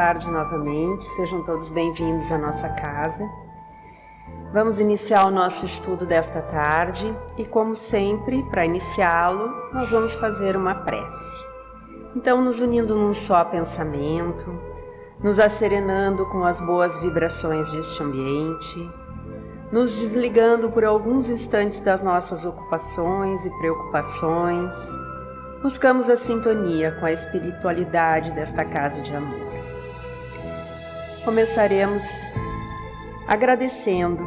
tarde novamente, sejam todos bem-vindos à nossa casa. Vamos iniciar o nosso estudo desta tarde e, como sempre, para iniciá-lo, nós vamos fazer uma prece. Então, nos unindo num só pensamento, nos acerenando com as boas vibrações deste ambiente, nos desligando por alguns instantes das nossas ocupações e preocupações, buscamos a sintonia com a espiritualidade desta casa de amor. Começaremos agradecendo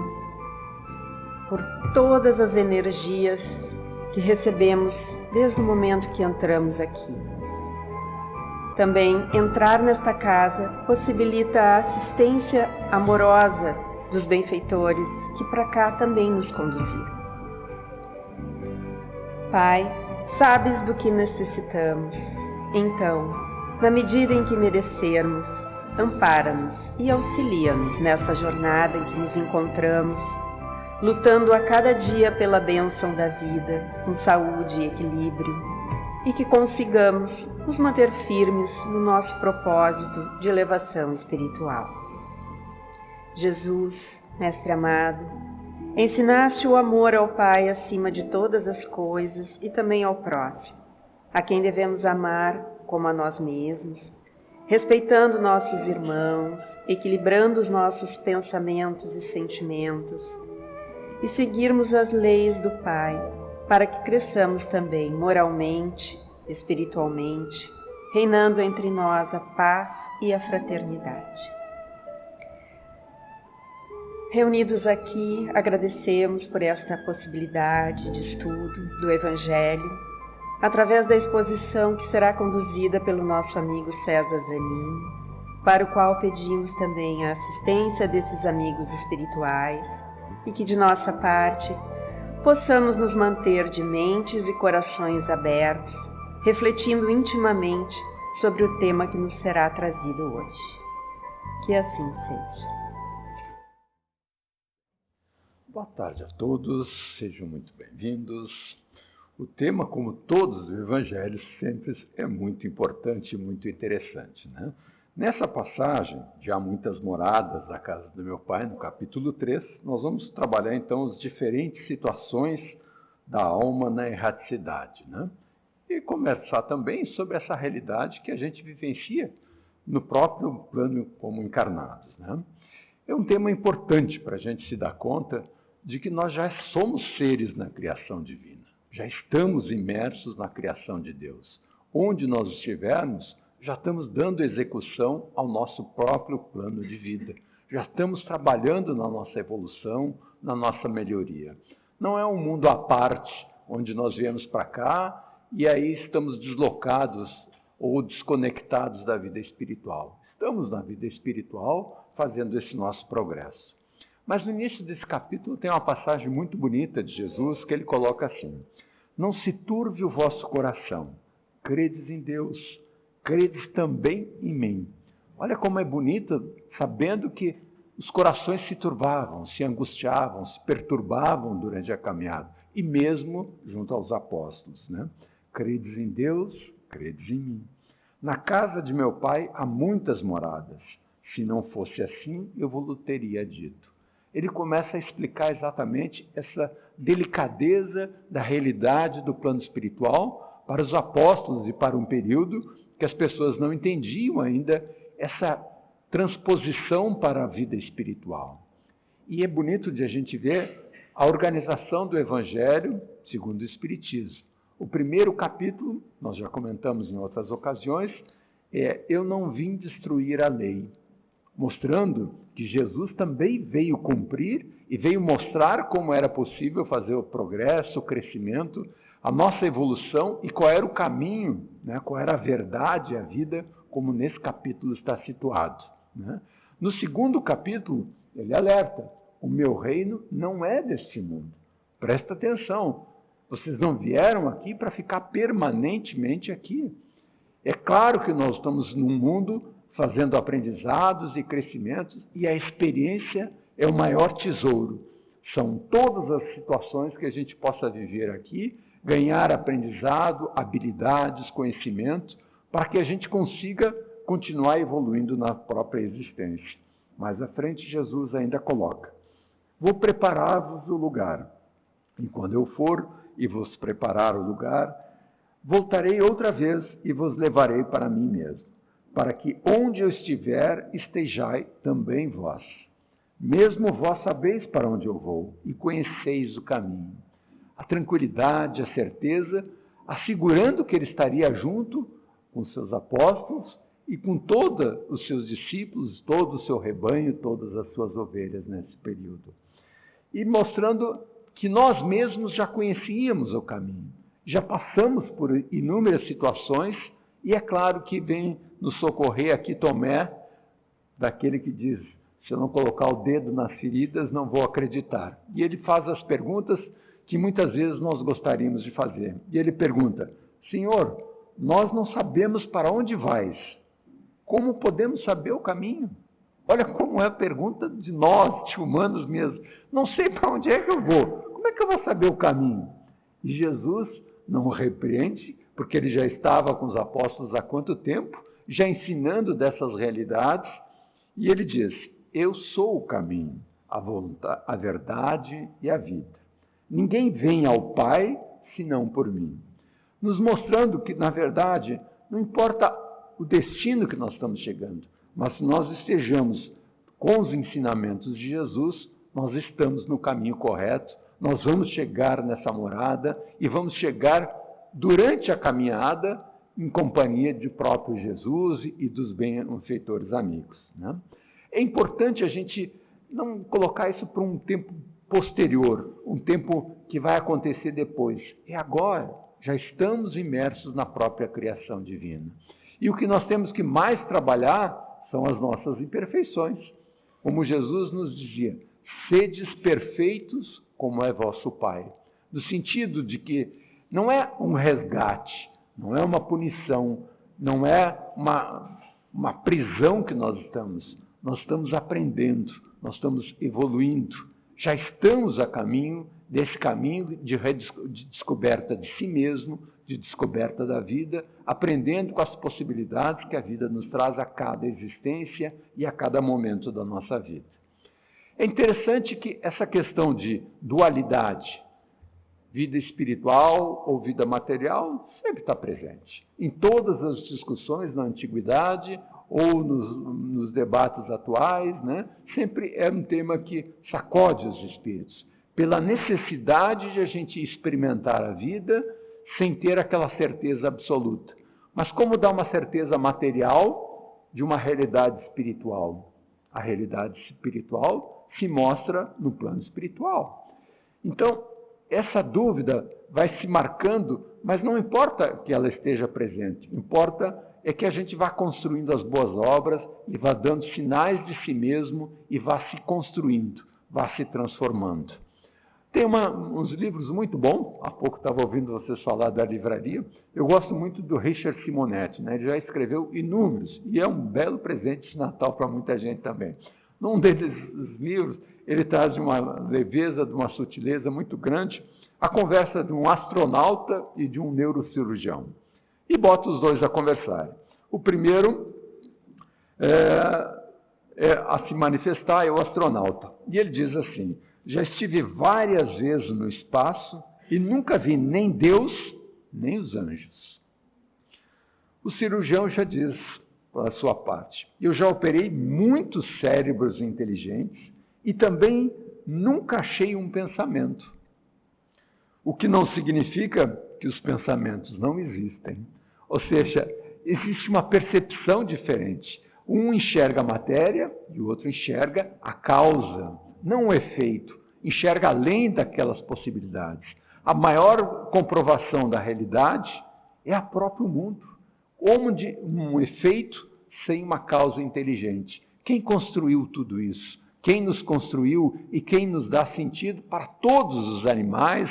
por todas as energias que recebemos desde o momento que entramos aqui. Também entrar nesta casa possibilita a assistência amorosa dos benfeitores que para cá também nos conduziram. Pai, sabes do que necessitamos. Então, na medida em que merecermos, ampara-nos e auxilia-nos nessa jornada em que nos encontramos, lutando a cada dia pela bênção da vida, com saúde e equilíbrio, e que consigamos nos manter firmes no nosso propósito de elevação espiritual. Jesus, Mestre amado, ensinaste o amor ao Pai acima de todas as coisas e também ao próximo, a quem devemos amar como a nós mesmos, respeitando nossos irmãos, equilibrando os nossos pensamentos e sentimentos, e seguirmos as leis do Pai, para que cresçamos também moralmente, espiritualmente, reinando entre nós a paz e a fraternidade. Reunidos aqui, agradecemos por esta possibilidade de estudo do Evangelho, através da exposição que será conduzida pelo nosso amigo César Zanin, para o qual pedimos também a assistência desses amigos espirituais e que, de nossa parte, possamos nos manter de mentes e corações abertos, refletindo intimamente sobre o tema que nos será trazido hoje. Que assim seja. Boa tarde a todos, sejam muito bem-vindos. O tema, como todos os evangelhos, sempre é muito importante e muito interessante, né? Nessa passagem, de Há Muitas Moradas da Casa do Meu Pai, no capítulo 3, nós vamos trabalhar então as diferentes situações da alma na erraticidade, né? E conversar também sobre essa realidade que a gente vivencia no próprio plano como encarnados, né? É um tema importante para a gente se dar conta de que nós já somos seres na criação divina, já estamos imersos na criação de Deus. Onde nós estivermos, já estamos dando execução ao nosso próprio plano de vida, já estamos trabalhando na nossa evolução, na nossa melhoria. Não é um mundo à parte, onde nós viemos para cá e aí estamos deslocados ou desconectados da vida espiritual. Estamos na vida espiritual fazendo esse nosso progresso. Mas no início desse capítulo tem uma passagem muito bonita de Jesus que ele coloca assim: não se turve o vosso coração, credes em Deus, credes também em mim. Olha como é bonito, sabendo que os corações se turvavam, se angustiavam, se perturbavam durante a caminhada, e mesmo junto aos apóstolos, né? Credes em Deus, credes em mim. Na casa de meu Pai há muitas moradas. Se não fosse assim, eu vos teria dito. Ele começa a explicar exatamente essa delicadeza da realidade do plano espiritual para os apóstolos e para um período que as pessoas não entendiam ainda essa transposição para a vida espiritual. E é bonito de a gente ver a organização do Evangelho segundo o Espiritismo. O primeiro capítulo, nós já comentamos em outras ocasiões, é Eu não vim destruir a lei, mostrando que Jesus também veio cumprir e veio mostrar como era possível fazer o progresso, o crescimento, a nossa evolução e qual era o caminho, né? Qual era a verdade, a vida, como nesse capítulo está situado, né? No segundo capítulo, ele alerta: o meu reino não é deste mundo. Presta atenção, vocês não vieram aqui para ficar permanentemente aqui. É claro que nós estamos num mundo fazendo aprendizados e crescimentos, e a experiência é o maior tesouro. São todas as situações que a gente possa viver aqui, ganhar aprendizado, habilidades, conhecimento, para que a gente consiga continuar evoluindo na própria existência. Mais à frente, Jesus ainda coloca: vou preparar-vos o lugar. E quando eu for e vos preparar o lugar, voltarei outra vez e vos levarei para mim mesmo, para que onde eu estiver, estejai também vós. Mesmo vós sabeis para onde eu vou e conheceis o caminho. A tranquilidade, a certeza, assegurando que ele estaria junto com seus apóstolos e com todos os seus discípulos, todo o seu rebanho, todas as suas ovelhas nesse período. E mostrando que nós mesmos já conhecíamos o caminho, já passamos por inúmeras situações, e é claro que vem nos socorrer aqui Tomé, daquele que diz: se eu não colocar o dedo nas feridas, não vou acreditar. E ele faz as perguntas que muitas vezes nós gostaríamos de fazer. E ele pergunta: Senhor, nós não sabemos para onde vais. Como podemos saber o caminho? Olha como é a pergunta de nós, de humanos mesmo. Não sei para onde é que eu vou. Como é que eu vou saber o caminho? E Jesus não o repreende, porque ele já estava com os apóstolos há quanto tempo, já ensinando dessas realidades. E ele diz: eu sou o caminho, a verdade e a vida. Ninguém vem ao Pai senão por mim. Nos mostrando que, na verdade, não importa o destino que nós estamos chegando, mas se nós estejamos com os ensinamentos de Jesus, nós estamos no caminho correto, nós vamos chegar nessa morada e vamos chegar durante a caminhada em companhia de próprio Jesus e dos benfeitores amigos, né? É importante a gente não colocar isso para um tempo posterior, um tempo que vai acontecer depois. É agora, já estamos imersos na própria criação divina. E o que nós temos que mais trabalhar são as nossas imperfeições. Como Jesus nos dizia: sedes perfeitos como é vosso Pai. No sentido de que não é um resgate, não é uma punição, não é uma prisão que nós estamos aprendendo, nós estamos evoluindo, já estamos a caminho desse caminho de descoberta de si mesmo, de descoberta da vida, aprendendo com as possibilidades que a vida nos traz a cada existência e a cada momento da nossa vida. É interessante que essa questão de dualidade, vida espiritual ou vida material, sempre está presente. Em todas as discussões na antiguidade ou nos debates atuais, né? Sempre é um tema que sacode os espíritos, pela necessidade de a gente experimentar a vida sem ter aquela certeza absoluta. Mas como dar uma certeza material de uma realidade espiritual? A realidade espiritual se mostra no plano espiritual. Então, essa dúvida vai se marcando, mas não importa que ela esteja presente, importa é que a gente vá construindo as boas obras e vá dando sinais de si mesmo e vá se construindo, vá se transformando. Tem uns livros muito bons, há pouco estava ouvindo vocês falar da livraria, eu gosto muito do Richard Simonetti, né? Ele já escreveu inúmeros, e é um belo presente de Natal para muita gente também. Num desses livros, ele traz de uma leveza, de uma sutileza muito grande, a conversa de um astronauta e de um neurocirurgião. E bota os dois a conversarem. O primeiro a se manifestar é o astronauta. E ele diz assim: já estive várias vezes no espaço e nunca vi nem Deus, nem os anjos. O cirurgião já diz, pela sua parte: eu já operei muitos cérebros inteligentes e também nunca achei um pensamento. O que não significa que os pensamentos não existem. Ou seja, existe uma percepção diferente. Um enxerga a matéria e o outro enxerga a causa, não o efeito. Enxerga além daquelas possibilidades. A maior comprovação da realidade é o próprio mundo. Como de um efeito sem uma causa inteligente. Quem construiu tudo isso? Quem nos construiu e quem nos dá sentido para todos os animais,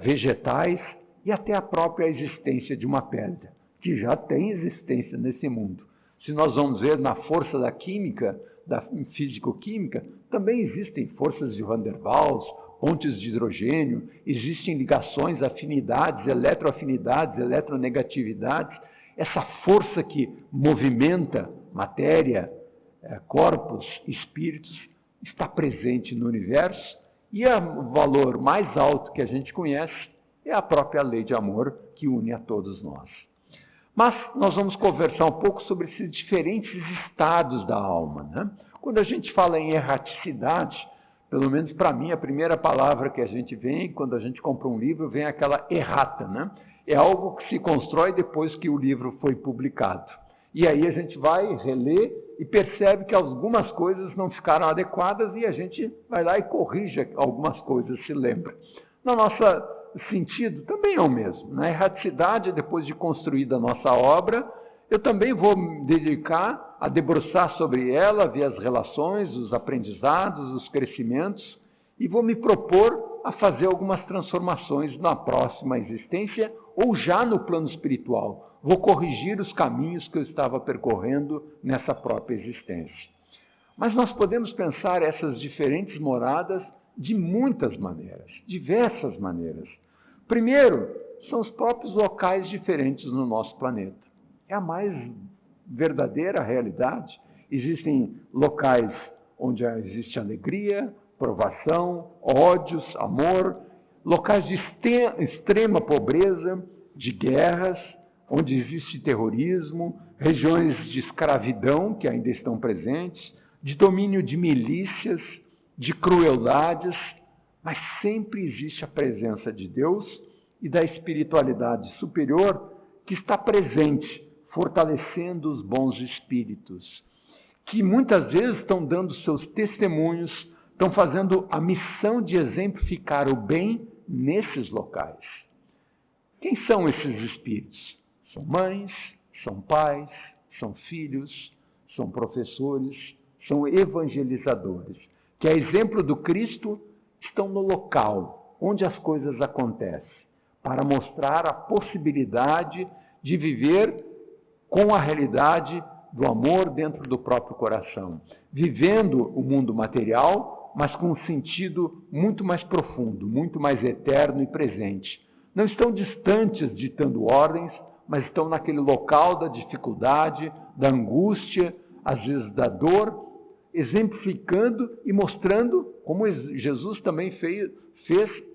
vegetais e até a própria existência de uma pedra, que já tem existência nesse mundo. Se nós vamos ver na força da química, da físico-química, também existem forças de Van der Waals, pontes de hidrogênio, existem ligações, afinidades, eletroafinidades, eletronegatividades. essa força que movimenta matéria, corpos, espíritos, está presente no universo, e o valor mais alto que a gente conhece é a própria lei de amor que une a todos nós. Mas nós vamos conversar um pouco sobre esses diferentes estados da alma, né? Quando a gente fala em erraticidade, pelo menos para mim, a primeira palavra que a gente vem, quando a gente compra um livro, vem aquela errata, né? É algo que se constrói depois que o livro foi publicado. E aí a gente vai reler e percebe que algumas coisas não ficaram adequadas e a gente vai lá e corrige algumas coisas, se lembra. No nosso sentido, também é o mesmo. Na erraticidade, depois de construída a nossa obra, eu também vou me dedicar a debruçar sobre ela, ver as relações, os aprendizados, os crescimentos, e vou me propor a fazer algumas transformações na próxima existência ou já no plano espiritual. Vou corrigir os caminhos que eu estava percorrendo nessa própria existência. Mas nós podemos pensar essas diferentes moradas de muitas maneiras, diversas maneiras. Primeiro, são os próprios locais diferentes no nosso planeta. É a mais verdadeira realidade. Existem locais onde existe alegria, provação, ódios, amor, locais de extrema pobreza, de guerras, onde existe terrorismo, regiões de escravidão que ainda estão presentes, de domínio de milícias, de crueldades, mas sempre existe a presença de Deus e da espiritualidade superior que está presente, fortalecendo os bons espíritos, que muitas vezes estão dando seus testemunhos, estão fazendo a missão de exemplificar o bem nesses locais. Quem são esses espíritos? São mães, são pais, são filhos, são professores, são evangelizadores, que, a exemplo do Cristo, estão no local onde as coisas acontecem, para mostrar a possibilidade de viver com a realidade do amor dentro do próprio coração, vivendo o mundo material, mas com um sentido muito mais profundo, muito mais eterno e presente. Não estão distantes ditando ordens, mas estão naquele local da dificuldade, da angústia, às vezes da dor, exemplificando e mostrando, como Jesus também fez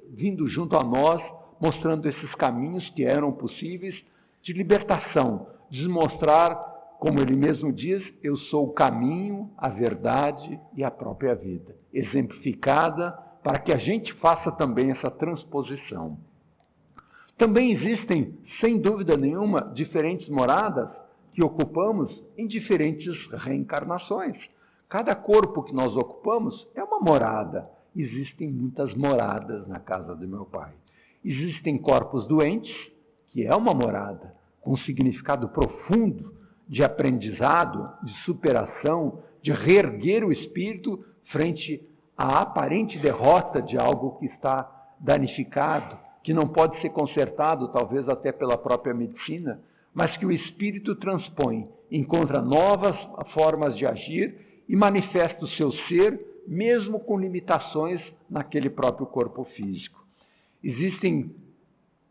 vindo junto a nós, mostrando esses caminhos que eram possíveis de libertação, de mostrar, como ele mesmo diz, eu sou o caminho, a verdade e a própria vida, exemplificada para que a gente faça também essa transposição. Também existem, sem dúvida nenhuma, diferentes moradas que ocupamos em diferentes reencarnações. Cada corpo que nós ocupamos é uma morada. Existem muitas moradas na casa do meu pai. Existem corpos doentes, que é uma morada, com significado profundo de aprendizado, de superação, de reerguer o espírito frente à aparente derrota de algo que está danificado, que não pode ser consertado, talvez até pela própria medicina, mas que o espírito transpõe, encontra novas formas de agir e manifesta o seu ser, mesmo com limitações naquele próprio corpo físico. Existem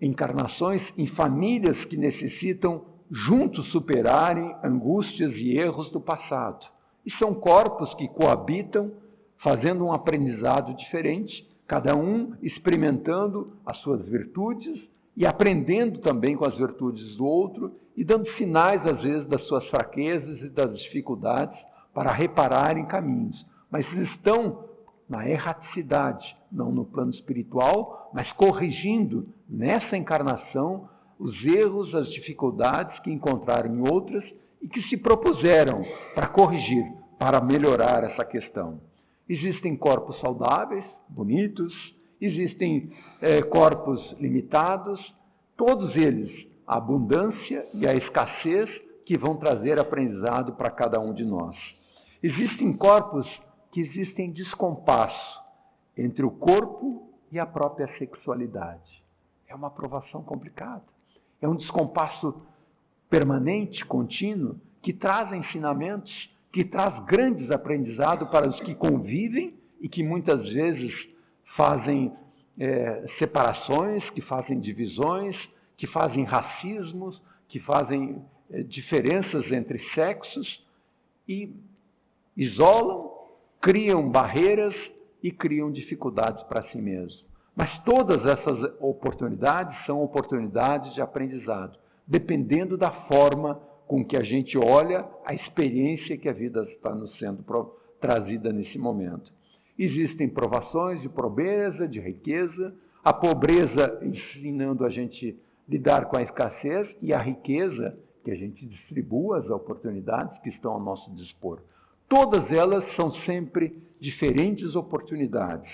encarnações em famílias que necessitam juntos superarem angústias e erros do passado. E são corpos que coabitam, fazendo um aprendizado diferente, cada um experimentando as suas virtudes e aprendendo também com as virtudes do outro e dando sinais, às vezes, das suas fraquezas e das dificuldades para repararem caminhos. Mas estão na erraticidade, não no plano espiritual, mas corrigindo nessa encarnação os erros, as dificuldades que encontraram em outras e que se propuseram para corrigir, para melhorar essa questão. Existem corpos saudáveis, bonitos, existem corpos limitados, todos eles, a abundância e a escassez que vão trazer aprendizado para cada um de nós. Existem corpos que existem descompasso entre o corpo e a própria sexualidade. É uma provação complicada. É um descompasso permanente, contínuo, que traz ensinamentos, que traz grandes aprendizados para os que convivem e que muitas vezes fazem separações, que fazem divisões, que fazem racismos, que fazem diferenças entre sexos e isolam, criam barreiras e criam dificuldades para si mesmo. Mas todas essas oportunidades são oportunidades de aprendizado, dependendo da forma com que a gente olha a experiência que a vida está nos sendo trazida nesse momento. Existem provações de pobreza, de riqueza, a pobreza ensinando a gente lidar com a escassez e a riqueza que a gente distribua as oportunidades que estão ao nosso dispor. Todas elas são sempre diferentes oportunidades.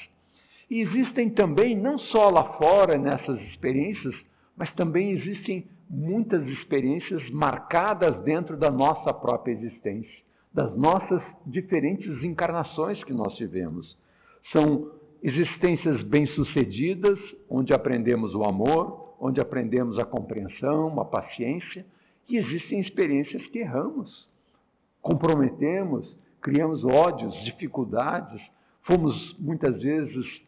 E existem também, não só lá fora nessas experiências, mas também existem muitas experiências marcadas dentro da nossa própria existência, das nossas diferentes encarnações que nós tivemos. São existências bem-sucedidas, onde aprendemos o amor, onde aprendemos a compreensão, a paciência, e existem experiências que erramos, comprometemos, criamos ódios, dificuldades, fomos muitas vezes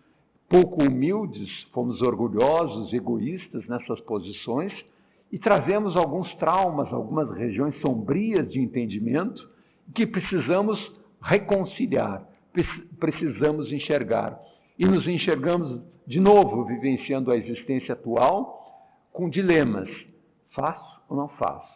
pouco humildes, fomos orgulhosos, egoístas nessas posições e trazemos alguns traumas, algumas regiões sombrias de entendimento que precisamos reconciliar, precisamos enxergar. E nos enxergamos de novo vivenciando a existência atual com dilemas. Faço ou não faço?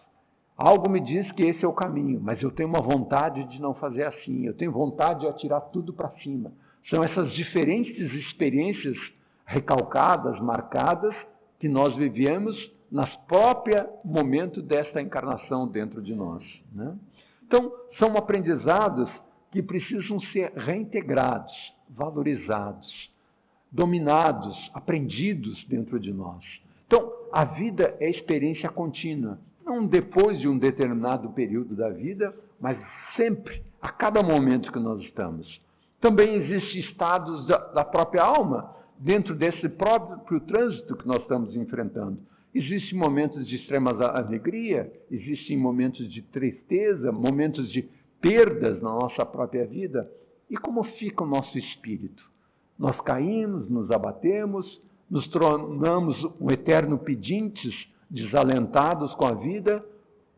Algo me diz que esse é o caminho, mas eu tenho uma vontade de não fazer assim, eu tenho vontade de atirar tudo para cima. São essas diferentes experiências recalcadas, marcadas, que nós vivemos no próprio momento desta encarnação dentro de nós, né? Então, são aprendizados que precisam ser reintegrados, valorizados, dominados, aprendidos dentro de nós. Então, a vida é experiência contínua, não depois de um determinado período da vida, mas sempre, a cada momento que nós estamos. Também existem estados da própria alma, dentro desse próprio trânsito que nós estamos enfrentando. Existem momentos de extrema alegria, existem momentos de tristeza, momentos de perdas na nossa própria vida. E como fica o nosso espírito? Nós caímos, nos abatemos, nos tornamos um eterno pedintes, desalentados com a vida,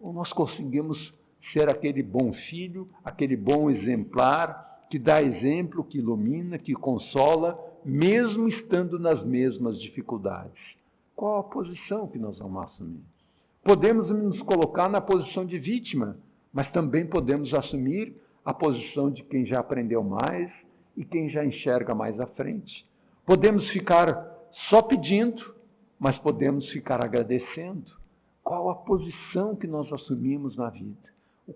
ou nós conseguimos ser aquele bom filho, aquele bom exemplar, que dá exemplo, que ilumina, que consola, mesmo estando nas mesmas dificuldades. Qual a posição que nós vamos assumir? Podemos nos colocar na posição de vítima, mas também podemos assumir a posição de quem já aprendeu mais e quem já enxerga mais à frente. Podemos ficar só pedindo, mas podemos ficar agradecendo. Qual a posição que nós assumimos na vida?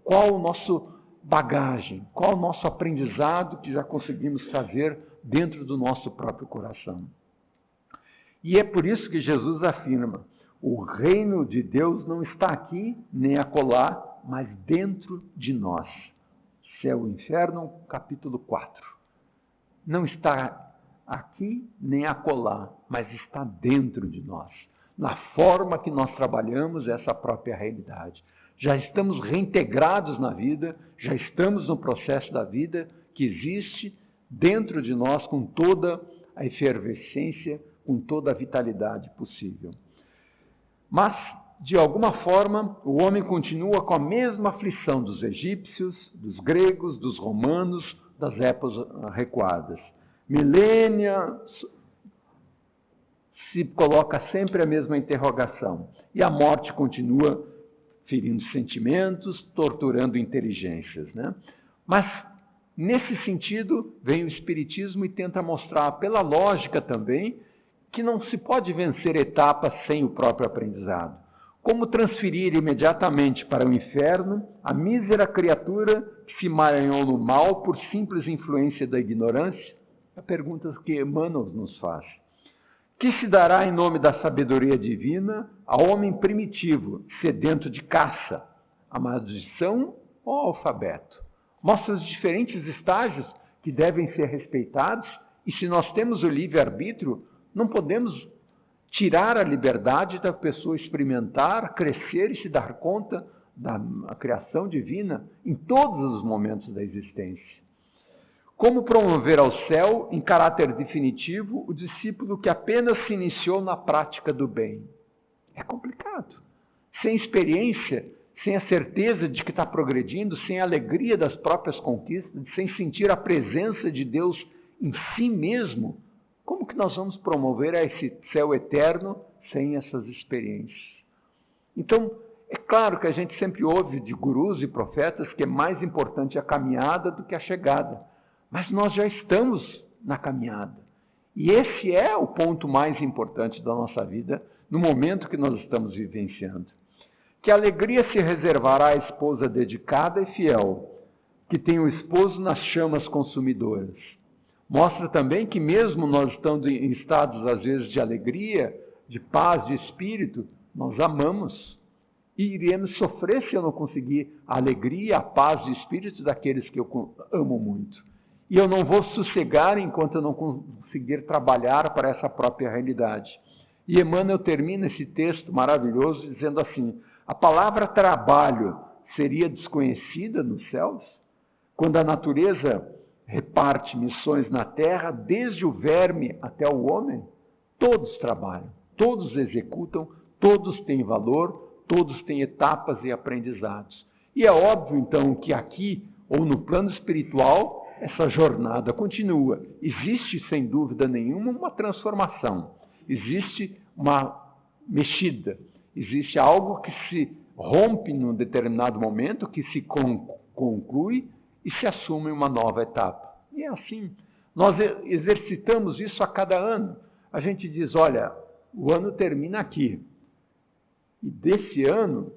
Qual o nosso bagagem? Qual o nosso aprendizado que já conseguimos fazer dentro do nosso próprio coração? E é por isso que Jesus afirma: o reino de Deus não está aqui nem acolá, mas dentro de nós. Céu e Inferno, capítulo 4. Não está aqui nem acolá, mas está dentro de nós. Na forma que nós trabalhamos essa própria realidade. Já estamos reintegrados na vida, já estamos no processo da vida que existe dentro de nós com toda a efervescência, com toda a vitalidade possível. Mas, de alguma forma, o homem continua com a mesma aflição dos egípcios, dos gregos, dos romanos, das épocas recuadas. Milênia se coloca sempre a mesma interrogação. E a morte continua ferindo sentimentos, torturando inteligências, né? Mas, nesse sentido, vem o Espiritismo e tenta mostrar, pela lógica também, que não se pode vencer etapas sem o próprio aprendizado. Como transferir imediatamente para o inferno a mísera criatura que se emaranhou no mal por simples influência da ignorância? É a pergunta que Emmanuel nos faz. Que se dará em nome da sabedoria divina ao homem primitivo, sedento de caça, a maldição ou alfabeto? Mostra os diferentes estágios que devem ser respeitados, e se nós temos o livre-arbítrio, não podemos tirar a liberdade da pessoa experimentar, crescer e se dar conta da criação divina em todos os momentos da existência. Como promover ao céu, em caráter definitivo, o discípulo que apenas se iniciou na prática do bem? É complicado. Sem experiência, sem a certeza de que está progredindo, sem a alegria das próprias conquistas, sem sentir a presença de Deus em si mesmo, como que nós vamos promover esse céu eterno sem essas experiências? Então, é claro que a gente sempre ouve de gurus e profetas que é mais importante a caminhada do que a chegada, mas nós já estamos na caminhada. E esse é o ponto mais importante da nossa vida, no momento que nós estamos vivenciando. Que a alegria se reservará à esposa dedicada e fiel, que tem o esposo nas chamas consumidoras. Mostra também que mesmo nós estando em estados, às vezes, de alegria, de paz, de espírito, nós amamos. E iremos sofrer se eu não conseguir a alegria, a paz de espírito daqueles que eu amo muito. E eu não vou sossegar enquanto eu não conseguir trabalhar para essa própria realidade. E Emmanuel termina esse texto maravilhoso dizendo assim: a palavra trabalho seria desconhecida nos céus? Quando a natureza reparte missões na terra, desde o verme até o homem, todos trabalham, todos executam, todos têm valor, todos têm etapas e aprendizados. E é óbvio, então, que aqui, ou no plano espiritual, essa jornada continua. Existe, sem dúvida nenhuma, uma transformação. Existe uma mexida. Existe algo que se rompe num determinado momento, que se conclui e se assume uma nova etapa. E é assim. Nós exercitamos isso a cada ano. A gente diz, olha, o ano termina aqui. E desse ano,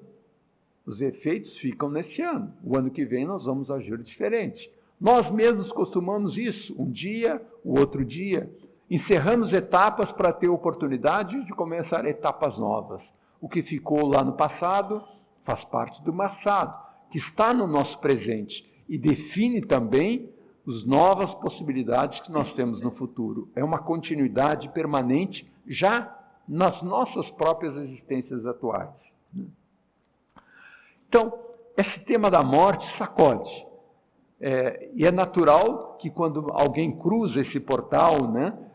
os efeitos ficam nesse ano. O ano que vem nós vamos agir diferente. Nós mesmos costumamos isso, um dia, o outro dia. Encerramos etapas para ter oportunidade de começar etapas novas. O que ficou lá no passado faz parte do passado, que está no nosso presente e define também as novas possibilidades que nós temos no futuro. É uma continuidade permanente já nas nossas próprias existências atuais. Então, esse tema da morte sacode. E é natural que quando alguém cruza esse portal,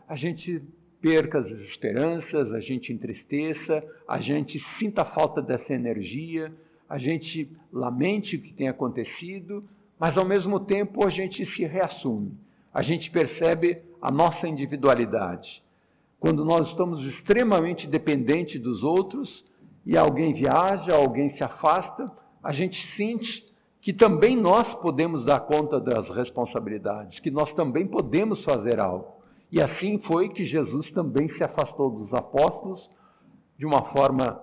a gente perca as esperanças, a gente entristeça, a gente sinta a falta dessa energia, a gente lamente o que tem acontecido, mas ao mesmo tempo a gente se reassume, a gente percebe a nossa individualidade. Quando nós estamos extremamente dependentes dos outros e alguém viaja, alguém se afasta, a gente sente que também nós podemos dar conta das responsabilidades, que nós também podemos fazer algo. E assim foi que Jesus também se afastou dos apóstolos de uma forma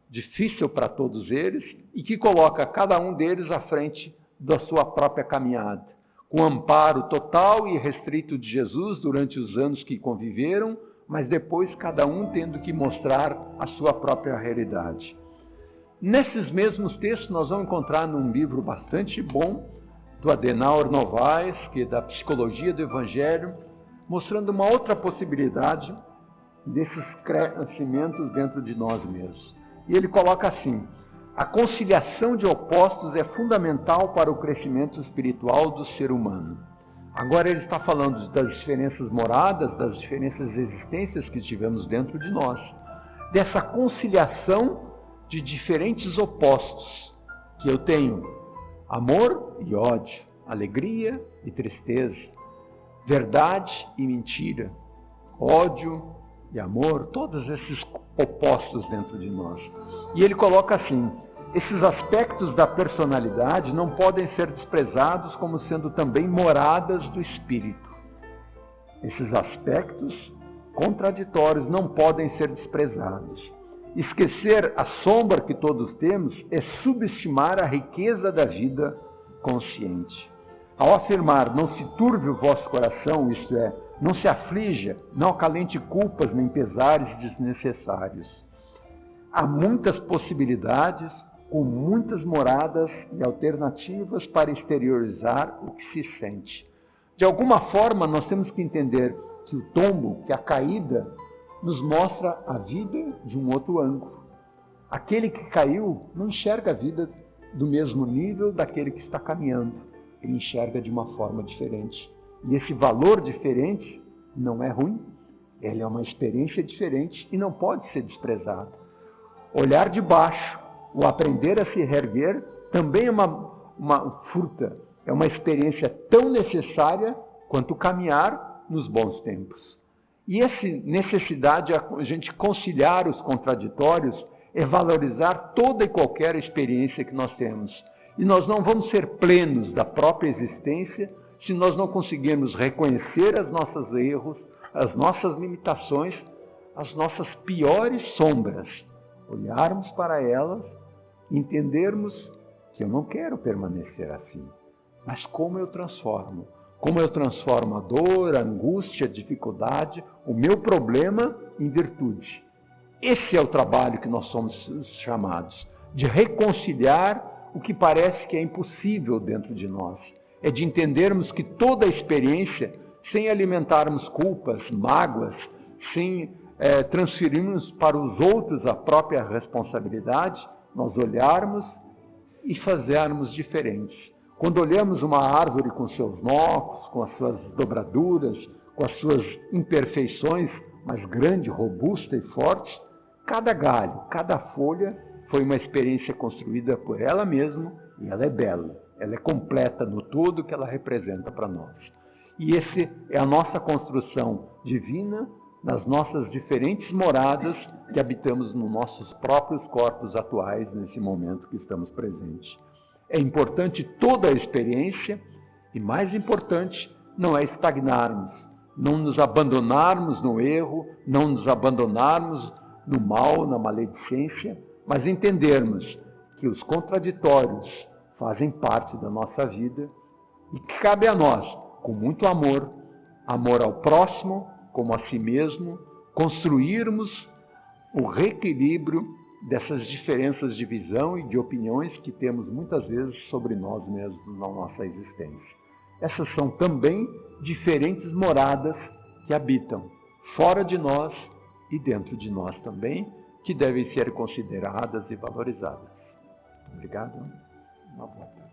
difícil para todos eles e que coloca cada um deles à frente da sua própria caminhada, com amparo total e restrito de Jesus durante os anos que conviveram, mas depois cada um tendo que mostrar a sua própria realidade. Nesses mesmos textos nós vamos encontrar num livro bastante bom do Adenauer Novaes, que é da Psicologia do Evangelho, mostrando uma outra possibilidade desses crescimentos dentro de nós mesmos. E ele coloca assim: a conciliação de opostos é fundamental para o crescimento espiritual do ser humano. Agora ele está falando das diferenças moradas, das diferenças existências que tivemos dentro de nós, dessa conciliação de diferentes opostos, que eu tenho amor e ódio, alegria e tristeza, verdade e mentira, ódio e amor, todos esses opostos dentro de nós. E ele coloca assim: esses aspectos da personalidade não podem ser desprezados como sendo também moradas do espírito. Esses aspectos contraditórios não podem ser desprezados. Esquecer a sombra que todos temos é subestimar a riqueza da vida consciente. Ao afirmar, não se turbe o vosso coração, isto é, não se aflija, não acalente culpas nem pesares desnecessários. Há muitas possibilidades, com muitas moradas e alternativas para exteriorizar o que se sente. De alguma forma, nós temos que entender que o tombo, que a caída, nos mostra a vida de um outro ângulo. Aquele que caiu não enxerga a vida do mesmo nível daquele que está caminhando. Ele enxerga de uma forma diferente. E esse valor diferente não é ruim. Ele é uma experiência diferente e não pode ser desprezado. Olhar de baixo O aprender a se reerguer também é uma fruta, é uma experiência tão necessária quanto caminhar nos bons tempos. E essa necessidade de a gente conciliar os contraditórios é valorizar toda e qualquer experiência que nós temos. E nós não vamos ser plenos da própria existência se nós não conseguirmos reconhecer os nossos erros, as nossas limitações, as nossas piores sombras, olharmos para elas, entendermos que eu não quero permanecer assim, mas como eu transformo a dor, a angústia, a dificuldade, o meu problema em virtude. Esse é o trabalho que nós somos chamados, de reconciliar o que parece que é impossível dentro de nós. É de entendermos que toda a experiência, sem alimentarmos culpas, mágoas, sem transferirmos para os outros a própria responsabilidade, nós olharmos e fazermos diferentes. Quando olhamos uma árvore com seus nocos, com as suas dobraduras, com as suas imperfeições, mas grande, robusta e forte, cada galho, cada folha foi uma experiência construída por ela mesma e ela é bela, ela é completa no todo que ela representa para nós. E essa é a nossa construção divina nas nossas diferentes moradas que habitamos nos nossos próprios corpos atuais nesse momento que estamos presentes. É importante toda a experiência e, mais importante, não é estagnarmos, não nos abandonarmos no erro, não nos abandonarmos no mal, na maledicência, mas entendermos que os contraditórios fazem parte da nossa vida e que cabe a nós, com muito amor, amor ao próximo, como a si mesmo, construirmos o reequilíbrio dessas diferenças de visão e de opiniões que temos muitas vezes sobre nós mesmos na nossa existência. Essas são também diferentes moradas que habitam fora de nós e dentro de nós também, que devem ser consideradas e valorizadas. Obrigado. Uma boa tarde.